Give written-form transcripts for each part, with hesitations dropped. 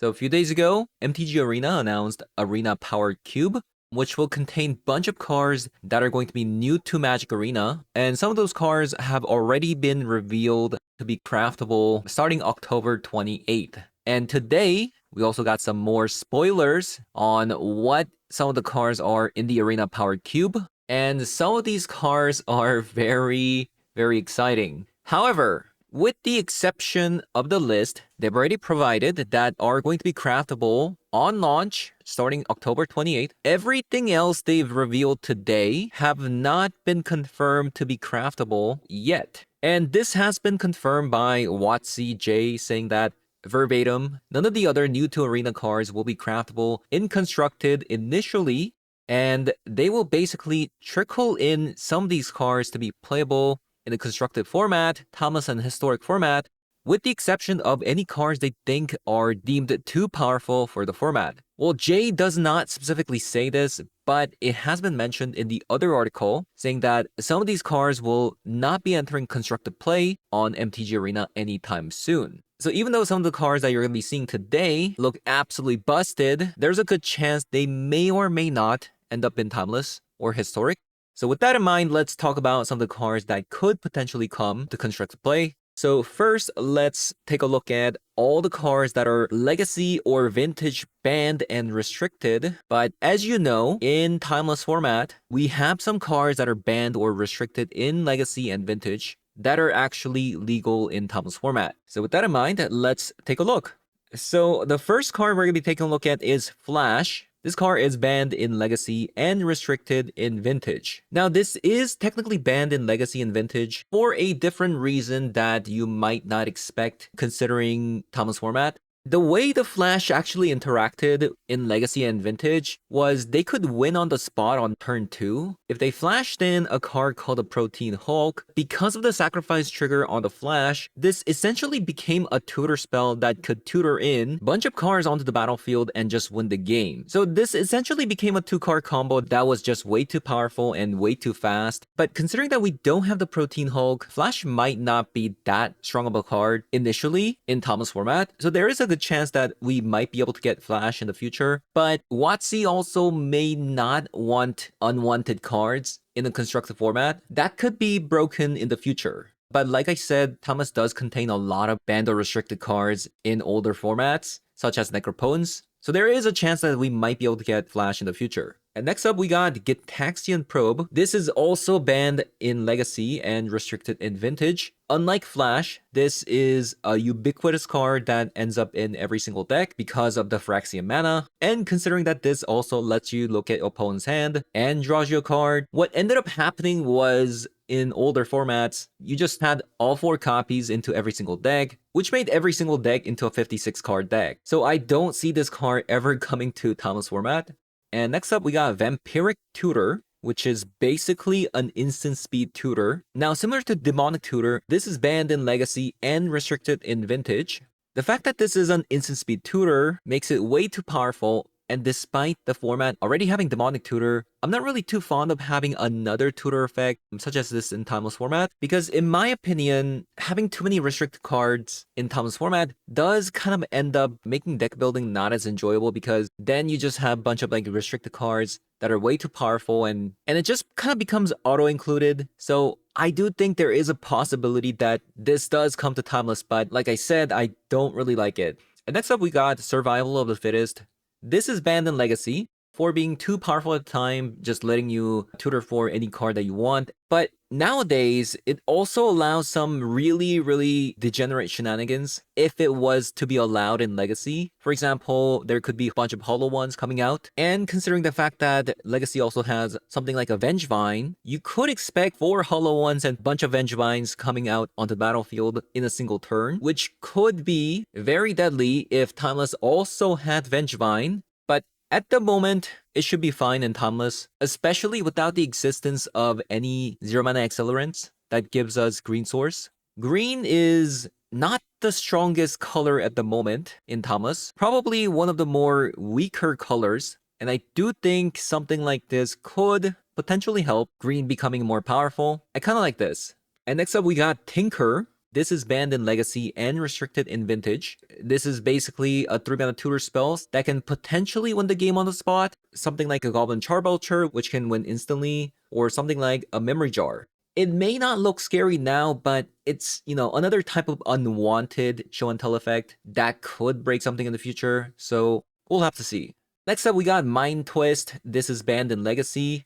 So a few days ago, MTG Arena announced Arena Powered Cube, which will contain a bunch of cards that are going to be new to Magic Arena, and some of those cards have already been revealed to be craftable starting October 28th. And today, we also got some more spoilers on what some of the cards are in the Arena Powered Cube, and some of these cards are very exciting. However, with the exception of the list they've already provided that are going to be craftable on launch starting October 28th, everything else they've revealed today have not been confirmed to be craftable yet. And this has been confirmed by Watsy J saying that verbatim, none of the other new to Arena cards will be craftable in Constructed initially, and they will basically trickle in some of these cards to be playable in the Constructed format, Timeless and Historic format, with the exception of any cards they think are deemed too powerful for the format. Well, Jay does not specifically say this, but it has been mentioned in the other article, saying that some of these cards will not be entering Constructed play on MTG Arena anytime soon. So even though some of the cards that you're going to be seeing today look absolutely busted, there's a good chance they may or may not end up in Timeless or Historic. So with that in mind, let's talk about some of the cards that could potentially come to Constructed play. So first, let's take a look at all the cards that are Legacy or Vintage banned and restricted. But as you know, in Timeless format, we have some cards that are banned or restricted in Legacy and Vintage that are actually legal in Timeless format. So with that in mind, let's take a look. So the first card we're going to be taking a look at is Flash. This card is banned in Legacy and restricted in Vintage. Now, this is technically banned in Legacy and Vintage for a different reason that you might not expect considering Timeless format. The way the Flash actually interacted in Legacy and Vintage was they could win on the spot on turn 2 if they flashed in a card called a Protein Hulk. Because of the sacrifice trigger on the Flash, this essentially became a tutor spell that could tutor in a bunch of cards onto the battlefield and just win the game. So this essentially became a 2-card combo that was just way too powerful and way too fast. But considering that we don't have the Protein Hulk, Flash might not be that strong of a card initially in Timeless format. So there is a good chance that we might be able to get Flash in the future, but Watsy also may not want unwanted cards in the Constructed format that could be broken in the future. But like I said, Timeless does contain a lot of banned or restricted cards in older formats, such as Necropotence, so there is a chance that we might be able to get Flash in the future. And next up, we got Gitaxian Probe. This is also banned in Legacy and restricted in Vintage. Unlike Flash, this is a ubiquitous card that ends up in every single deck because of the Phyrexian mana. And considering that this also lets you look at opponent's hand and draws you a card, what ended up happening was in older formats, you just had all 4 copies into every single deck, which made every single deck into a 56 card deck. So I don't see this card ever coming to Timeless format. And next up, we got Vampiric Tutor, which is basically an instant speed tutor. Now, similar to Demonic Tutor, this is banned in Legacy and restricted in Vintage. The fact that this is an instant speed tutor makes it way too powerful, and despite the format already having Demonic Tutor, I'm not really too fond of having another tutor effect such as this in Timeless format, because in my opinion, having too many restricted cards in Timeless format does kind of end up making deck building not as enjoyable, because then you just have a bunch of like restricted cards that are way too powerful and it just kind of becomes auto-included. So I do think there is a possibility that this does come to Timeless, but like I said, I don't really like it. And next up, we got Survival of the Fittest. This is banned in Legacy for being too powerful at the time, just letting you tutor for any card that you want. But nowadays, it also allows some really degenerate shenanigans if it was to be allowed in Legacy. For example, there could be a bunch of hollow ones coming out. And considering the fact that Legacy also has something like a Vengevine, you could expect 4 hollow ones and a bunch of Vengevines coming out onto the battlefield in a single turn, which could be very deadly if Timeless also had Vengevine. But at the moment, it should be fine in Timeless, especially without the existence of any 0-mana accelerants that gives us green source. Green is not the strongest color at the moment in Timeless, probably one of the more weaker colors, and I do think something like this could potentially help green becoming more powerful. I kind of like this. And next up, we got Tinker. This is banned in Legacy and restricted in Vintage. This is basically a 3-mana tutor spell that can potentially win the game on the spot. Something like a Goblin Charbelcher, which can win instantly, or something like a Memory Jar. It may not look scary now, but it's, another type of unwanted show and tell effect that could break something in the future, so we'll have to see. Next up, we got Mind Twist. This is banned in Legacy.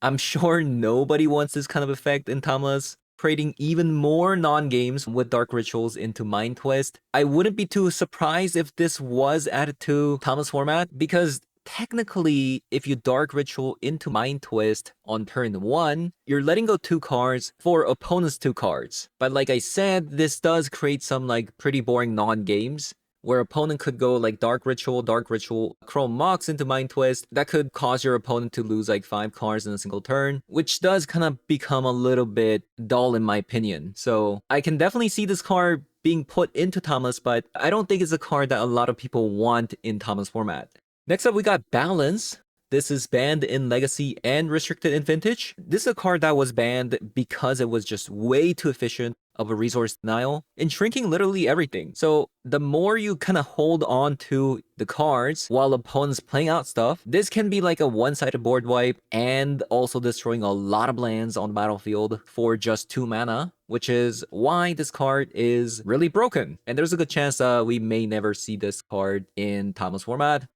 I'm sure nobody wants this kind of effect in Timeless, creating even more non-games with Dark Rituals into Mind Twist. I wouldn't be too surprised if this was added to Timeless format, because technically, if you Dark Ritual into Mind Twist on turn 1, you're letting go 2 cards for opponent's 2 cards. But like I said, this does create some pretty boring non-games, where opponent could go Dark Ritual, Chrome Mox into Mind Twist. That could cause your opponent to lose 5 cards in a single turn, which does kind of become a little bit dull in my opinion. So I can definitely see this card being put into Timeless, but I don't think it's a card that a lot of people want in Timeless format. Next up, we got Balance. This is banned in Legacy and restricted in Vintage. This is a card that was banned because it was just way too efficient of a resource denial and shrinking literally everything. So the more you kind of hold on to the cards while opponents playing out stuff, this can be like a one-sided board wipe and also destroying a lot of lands on the battlefield for just 2 mana, which is why this card is really broken. And there's a good chance we may never see this card in Timeless format.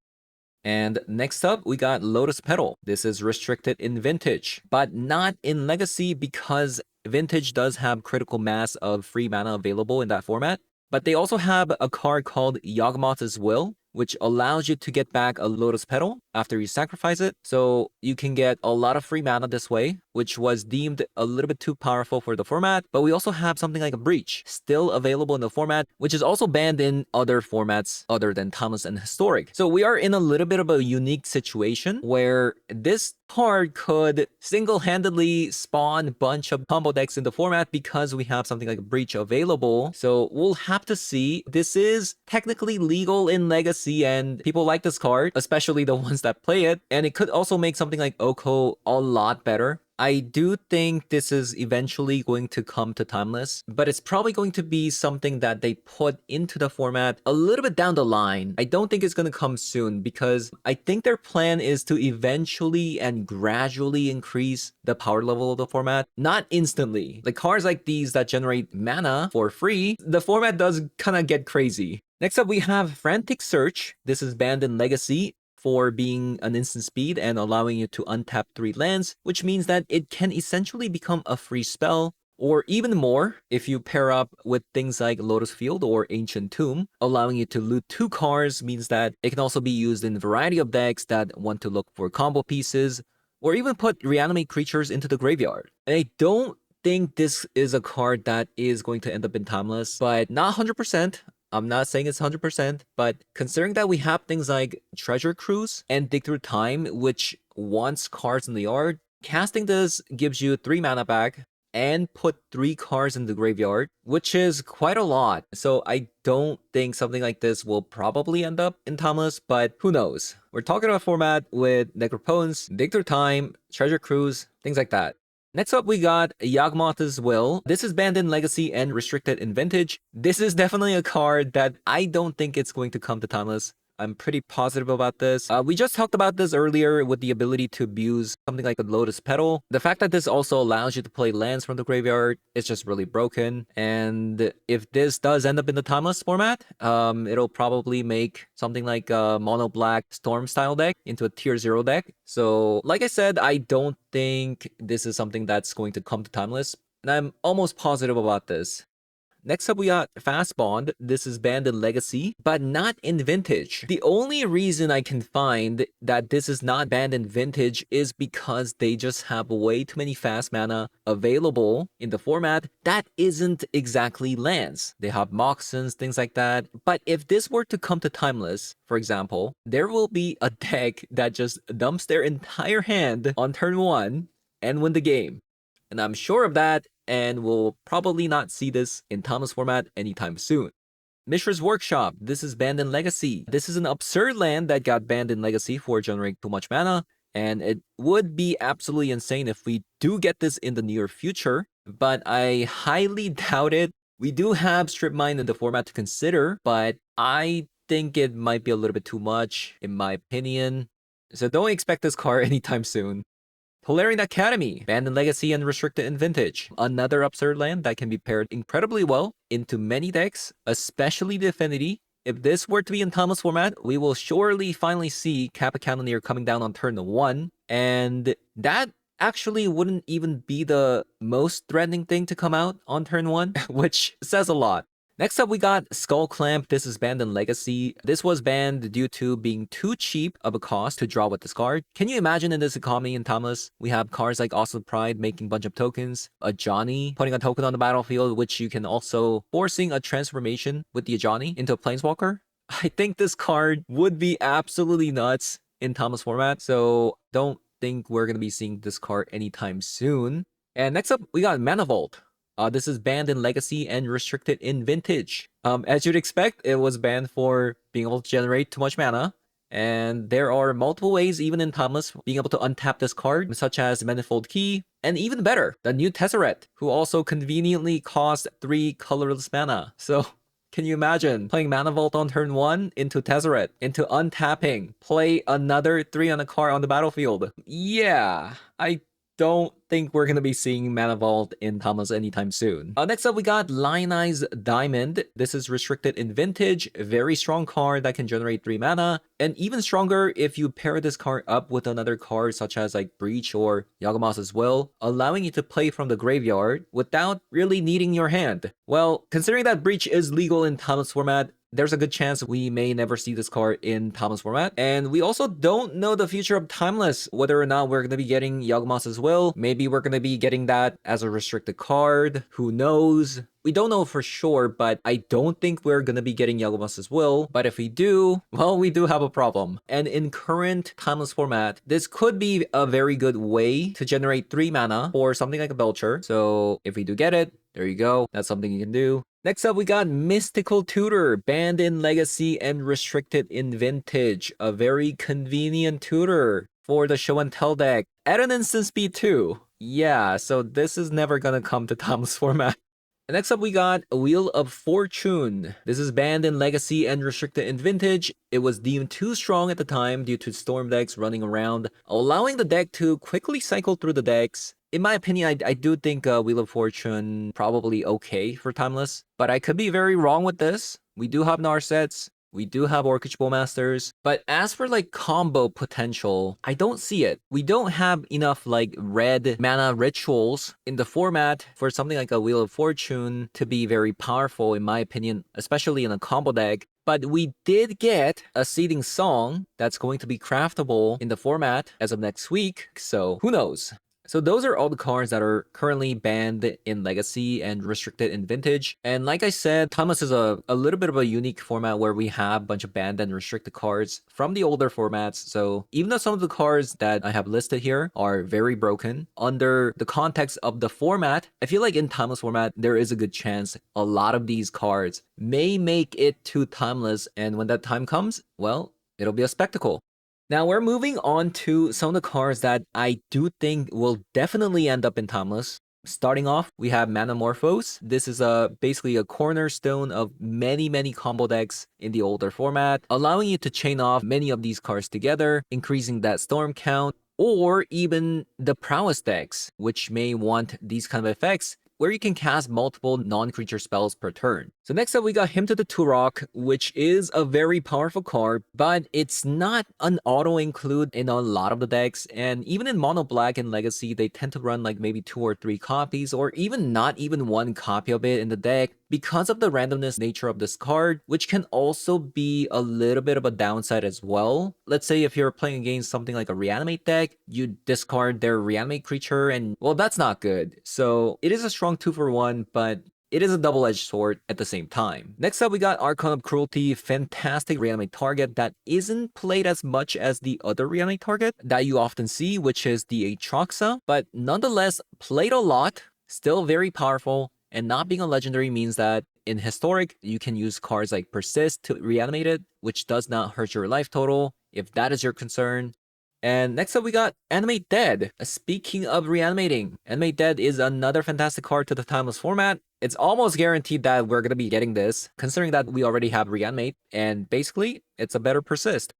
And next up, we got Lotus Petal. This is restricted in Vintage, but not in Legacy because Vintage does have critical mass of free mana available in that format. But they also have a card called Yawgmoth's Will, which allows you to get back a Lotus Petal after you sacrifice it. So you can get a lot of free mana this way, which was deemed a little bit too powerful for the format. But we also have something like a Breach still available in the format, which is also banned in other formats other than Timeless and Historic. So we are in a little bit of a unique situation where this card could single-handedly spawn a bunch of combo decks in the format because we have something like a Breach available. So we'll have to see. This is technically legal in Legacy and people like this card, especially the ones that play it. And it could also make something like Oko a lot better. I do think this is eventually going to come to Timeless, but it's probably going to be something that they put into the format a little bit down the line. I don't think it's going to come soon because I think their plan is to eventually and gradually increase the power level of the format, not instantly. Like cards like these that generate mana for free, the format does kind of get crazy. Next up, we have Frantic Search. This is banned in Legacy for being an instant speed and allowing you to untap 3 lands, which means that it can essentially become a free spell, or even more if you pair up with things like Lotus Field or Ancient Tomb. Allowing you to loot 2 cards means that it can also be used in a variety of decks that want to look for combo pieces, or even put reanimate creatures into the graveyard. And I don't think this is a card that is going to end up in Timeless, but not 100%. I'm not saying it's 100%, but considering that we have things like Treasure Cruise and Dig Through Time, which wants cards in the yard, casting this gives you 3 mana back and put 3 cards in the graveyard, which is quite a lot. So I don't think something like this will probably end up in Timeless, but who knows? We're talking about a format with Necropotence, Dig Through Time, Treasure Cruise, things like that. Next up, we got Yawgmoth's Will. This is banned in Legacy and restricted in Vintage. This is definitely a card that I don't think it's going to come to Timeless. I'm pretty positive about this. We just talked about this earlier with the ability to abuse something like a Lotus Petal. The fact that this also allows you to play lands from the graveyard is just really broken. And if this does end up in the Timeless format, it'll probably make something like a mono black Storm style deck into a tier 0 deck. So like I said, I don't think this is something that's going to come to Timeless. And I'm almost positive about this. Next up, we got Fast Bond. This is banned in Legacy, but not in Vintage. The only reason I can find that this is not banned in Vintage is because they just have way too many fast mana available in the format that isn't exactly lands. They have Moxons, things like that. But if this were to come to Timeless, for example, there will be a deck that just dumps their entire hand on turn 1 and win the game. And I'm sure of that, and we'll probably not see this in Timeless format anytime soon. Mishra's Workshop. This is banned in Legacy. This is an absurd land that got banned in Legacy for generating too much mana, and it would be absolutely insane if we do get this in the near future, but I highly doubt it. We do have Strip Mine in the format to consider, but I think it might be a little bit too much, in my opinion. So don't expect this card anytime soon. Tolarian Academy, banned in Legacy and restricted in Vintage. Another absurd land that can be paired incredibly well into many decks, especially the Affinity. If this were to be in Timeless format, we will surely finally see Kappa Cannoneer coming down on turn 1, and that actually wouldn't even be the most threatening thing to come out on turn 1, which says a lot. Next up, we got Skullclamp. This is banned in Legacy. This was banned due to being too cheap of a cost to draw with this card. Can you imagine in this economy in Timeless, we have cards like Awesome Pride making a bunch of tokens, a Johnny putting a token on the battlefield, which you can also forcing a transformation with the Johnny into a Planeswalker? I think this card would be absolutely nuts in Timeless format, so don't think we're going to be seeing this card anytime soon. And next up, we got Mana Vault. This is banned in Legacy and restricted in Vintage. As you'd expect, it was banned for being able to generate too much mana. And there are multiple ways, even in Timeless, being able to untap this card, such as Manifold Key, and even better, the new Tezzeret, who also conveniently cost 3 colorless mana. So, can you imagine playing Mana Vault on turn 1 into Tezzeret, into untapping, play another 3 on a card on the battlefield? Yeah, I don't think we're going to be seeing Mana Vault in Timeless anytime soon. Next up, we got Lionized Diamond. This is restricted in Vintage. Very strong card that can generate 3 mana. And even stronger if you pair this card up with another card such as like Breach or Yawgmoth as well, allowing you to play from the graveyard without really needing your hand. Well, considering that Breach is legal in Timeless format, there's a good chance we may never see this card in Timeless format. And we also don't know the future of Timeless, whether or not we're going to be getting Yawgmoth as well. Maybe we're going to be getting that as a restricted card. Who knows? We don't know for sure, but I don't think we're going to be getting Yawgmoth as well. But if we do, well, we do have a problem. And in current Timeless format, this could be a very good way to generate 3 mana for something like a Belcher. So if we do get it, there you go. That's something you can do. Next up, we got Mystical Tutor, banned in Legacy and restricted in Vintage. A very convenient tutor for the Show and Tell deck at an instant speed too. Yeah, so this is never gonna come to Timeless format. Next up, we got Wheel of Fortune. This is banned in Legacy and restricted in Vintage. It was deemed too strong at the time due to Storm decks running around, allowing the deck to quickly cycle through the decks. In my opinion, I do think Wheel of Fortune probably okay for Timeless, but I could be very wrong with this. We do have Narsets, we do have Orcish Bowmasters, but as for like combo potential, I don't see it. We don't have enough like red mana rituals in the format for something like a Wheel of Fortune to be very powerful in my opinion, especially in a combo deck. But we did get a Seeding Song that's going to be craftable in the format as of next week, so who knows? So those are all the cards that are currently banned in Legacy and restricted in Vintage. And like I said, Timeless is a little bit of a unique format where we have a bunch of banned and restricted cards from the older formats. So even though some of the cards that I have listed here are very broken, under the context of the format, I feel like in Timeless format, there is a good chance a lot of these cards may make it to Timeless. And when that time comes, well, it'll be a spectacle. Now we're moving on to some of the cards that I do think will definitely end up in Timeless. Starting off, we have Manamorphose. This is basically a cornerstone of many combo decks in the older format, allowing you to chain off many of these cards together, increasing that storm count, or even the prowess decks, which may want these kind of effects, where you can cast multiple non-creature spells per turn. So next up, we got Hymn to the Tourach, which is a very powerful card, but it's not an auto-include in a lot of the decks, and even in Mono Black and Legacy, they tend to run like maybe 2 or 3 copies, or even not even 1 copy of it in the deck, because of the randomness nature of this card, which can also be a little bit of a downside as well. Let's say if you're playing against something like a Reanimate deck, you discard their Reanimate creature, and well, that's not good. So it is a strong 2-for-1, but it is a double-edged sword at the same time. Next up, we got Archon of Cruelty, fantastic Reanimate target that isn't played as much as the other Reanimate target that you often see, which is the Aatroxa, but nonetheless played a lot, still very powerful, and not being a legendary means that in Historic, you can use cards like Persist to reanimate it, which does not hurt your life total, if that is your concern. And next up, we got Animate Dead. Speaking of reanimating, Animate Dead is another fantastic card to the Timeless format. It's almost guaranteed that we're going to be getting this, considering that we already have Reanimate, and basically, it's a better Persist.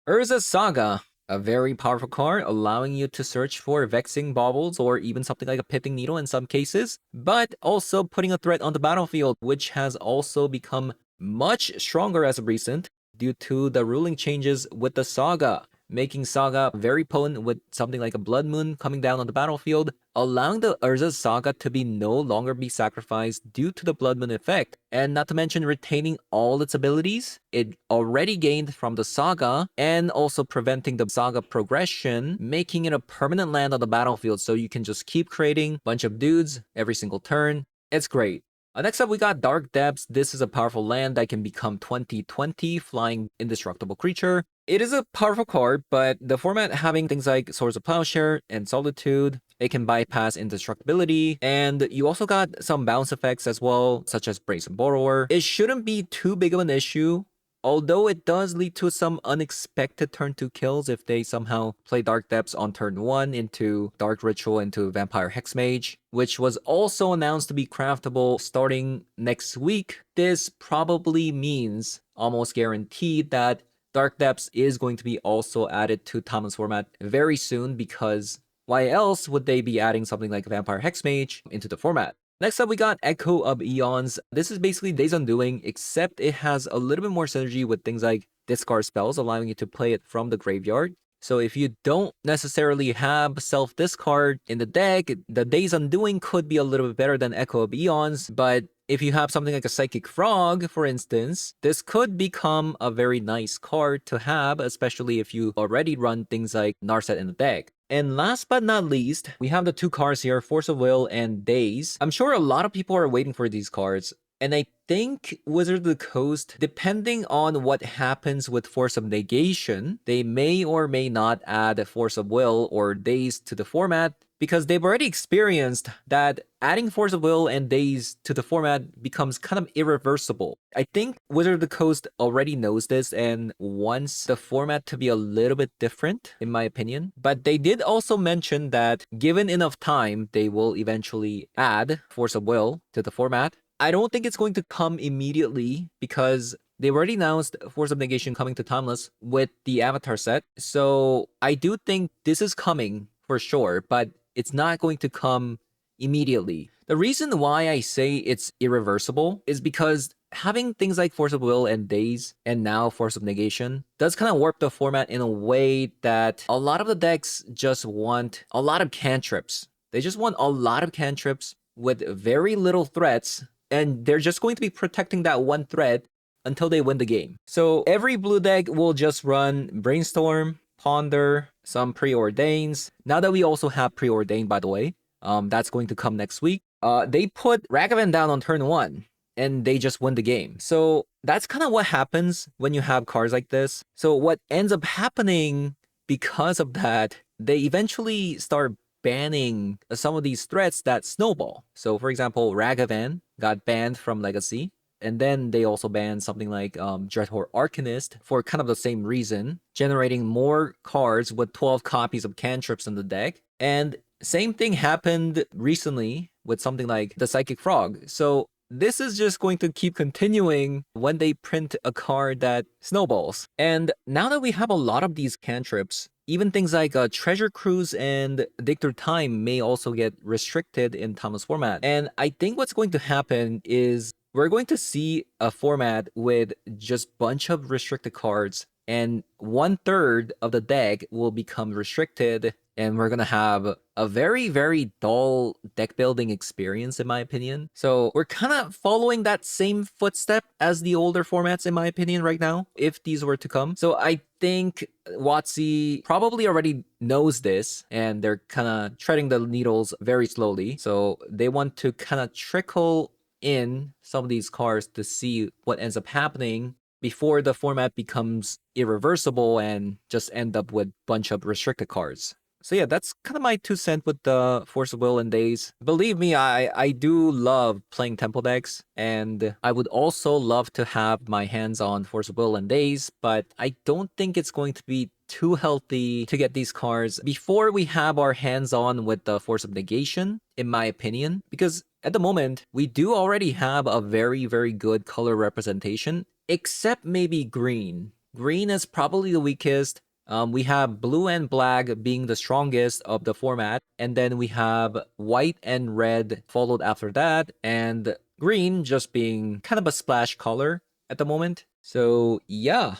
Urza Saga, a very powerful card, allowing you to search for Vexing Baubles or even something like a Pithing Needle in some cases, but also putting a threat on the battlefield, which has also become much stronger as of recent due to the ruling changes with the Saga, making Saga very potent with something like a Blood Moon coming down on the battlefield, allowing the Urza Saga to be no longer be sacrificed due to the Blood Moon effect, and not to mention retaining all its abilities it already gained from the Saga, and also preventing the Saga progression, making it a permanent land on the battlefield so you can just keep creating a bunch of dudes every single turn. It's great. Next up, we got Dark Depths. This is a powerful land that can become 20/20 flying indestructible creature. It is a powerful card, but the format having things like Swords of Plowshare and Solitude, it can bypass indestructibility, and you also got some bounce effects as well, such as Brazen Borrower. It shouldn't be too big of an issue, although it does lead to some unexpected turn 2 kills if they somehow play Dark Depths on turn 1 into Dark Ritual into Vampire Hexmage, which was also announced to be craftable starting next week. This probably means, almost guaranteed, that Dark Depths is going to be also added to Timeless format very soon, because why else would they be adding something like Vampire Hexmage into the format? Next up, we got Echo of Eons. This is basically Daze Undoing, except it has a little bit more synergy with things like discard spells, allowing you to play it from the graveyard. So if you don't necessarily have self-discard in the deck, the Daze Undoing could be a little bit better than Echo of Eons, but if you have something like a Psychic Frog, for instance, this could become a very nice card to have, especially if you already run things like Narset in the deck. And last but not least, we have the two cards here, Force of Will and Daze. I'm sure a lot of people are waiting for these cards, and I think Wizard of the Coast, depending on what happens with Force of Negation, they may or may not add Force of Will or Daze to the format, because they've already experienced that adding Force of Will and Daze to the format becomes kind of irreversible. I think Wizard of the Coast already knows this and wants the format to be a little bit different, in my opinion. But they did also mention that given enough time, they will eventually add Force of Will to the format. I don't think it's going to come immediately, because they already announced Force of Negation coming to Timeless with the Avatar set. So I do think this is coming for sure, but it's not going to come immediately. The reason why I say it's irreversible is because having things like Force of Will and Daze, and now Force of Negation, does kind of warp the format in a way that a lot of the decks just want a lot of cantrips. They just want a lot of cantrips with very little threats, and they're just going to be protecting that one threat until they win the game. So every blue deck will just run Brainstorm, Ponder, some Preordains. Now that we also have Preordain, by the way, that's going to come next week. They put Ragavan down on turn 1, and they just win the game. So that's kind of what happens when you have cards like this. So what ends up happening because of that, they eventually start banning some of these threats that snowball. So for example, Ragavan got banned from Legacy, and then they also banned something like Dreadhorde Arcanist for kind of the same reason, generating more cards with 12 copies of cantrips in the deck. And same thing happened recently with something like the Psychic Frog. So this is just going to keep continuing when they print a card that snowballs. And now that we have a lot of these cantrips, even things like Treasure Cruise and Dictor Time may also get restricted in Timeless format. And I think what's going to happen is we're going to see a format with just bunch of restricted cards, and 1/3 of the deck will become restricted, and we're gonna have a very, very dull deck building experience, in my opinion. So we're kind of following that same footstep as the older formats, in my opinion, right now, if these were to come. So I think WotC probably already knows this, and they're kind of treading the needles very slowly. So they want to kind of trickle in some of these cards to see what ends up happening before the format becomes irreversible and just end up with a bunch of restricted cards. So yeah, that's kind of my 2 cents with the Force of Will and Daze. Believe me, I do love playing Temple decks, and I would also love to have my hands on Force of Will and Daze, but I don't think it's going to be too healthy to get these cards before we have our hands on with the Force of Negation, in my opinion, because at the moment, we do already have a very, very good color representation, except maybe green. Green is probably the weakest. We have blue and black being the strongest of the format, and then we have white and red followed after that, and green just being kind of a splash color at the moment. So yeah,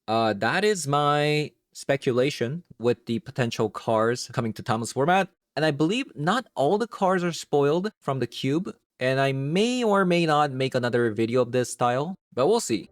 that is my speculation with the potential cards coming to Thomas format. And I believe not all the cards are spoiled from the cube, and I may or may not make another video of this style, but we'll see.